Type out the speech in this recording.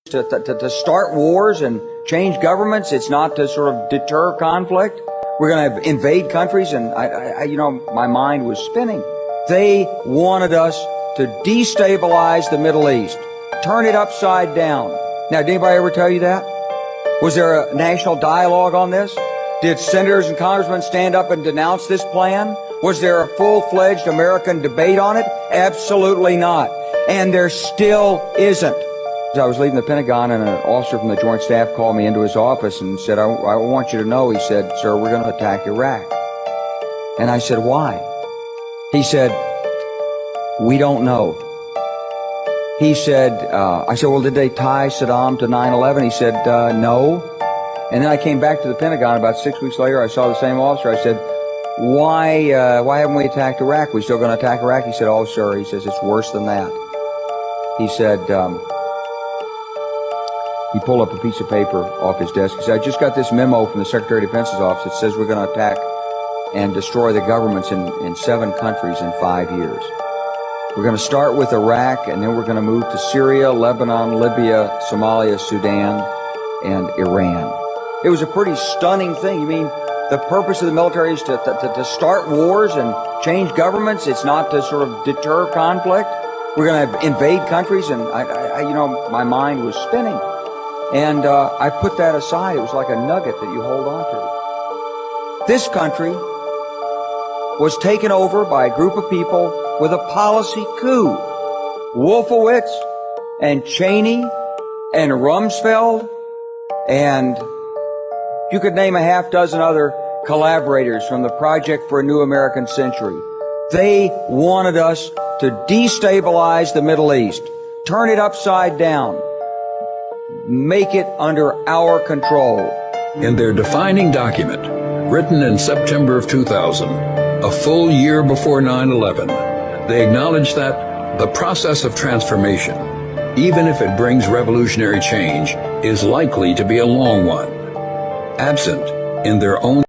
to start wars and change governments. It's not to sort of deter conflict. We're going to invade countries, and my mind was spinning. They wanted us to destabilize the Middle East, turn it upside down. Now, did anybody ever tell you that? Was there a national dialogue on this? Did senators and congressmen stand up and denounce this plan? Was there a full-fledged American debate on it? Absolutely not. And there still isn't. I was leaving the Pentagon, and an officer from the Joint Staff called me into his office and said, I want you to know, he said, sir, we're going to attack Iraq. And I said, why? He said, we don't know. He said, I said, well, did they tie Saddam to 9/11? He said, no. And then I came back to the Pentagon about 6 weeks later. I saw the same officer. I said, why haven't we attacked Iraq? We still going to attack Iraq? He said, oh, sir, he says, it's worse than that. He said, he pulled up a piece of paper off his desk. He said, I just got this memo from the Secretary of Defense's office that says we're going to attack and destroy the governments in 7 countries in 5 years. We're going to start with Iraq, and then we're going to move to Syria, Lebanon, Libya, Somalia, Sudan, and Iran. It was a pretty stunning thing. You mean the purpose of the military is to start wars and change governments? It's not to sort of deter conflict? We're going to invade countries? And my mind was spinning. And I put that aside. It was like a nugget that you hold on to. This country was taken over by a group of people with a policy coup. Wolfowitz and Cheney and Rumsfeld, and you could name a half dozen other collaborators from the Project for a New American Century. They wanted us to destabilize the Middle East, turn it upside down, make it under our control. In their defining document, written in September of 2000, a full year before 9/11, they acknowledge that the process of transformation, even if it brings revolutionary change, is likely to be a long one. Absent in their own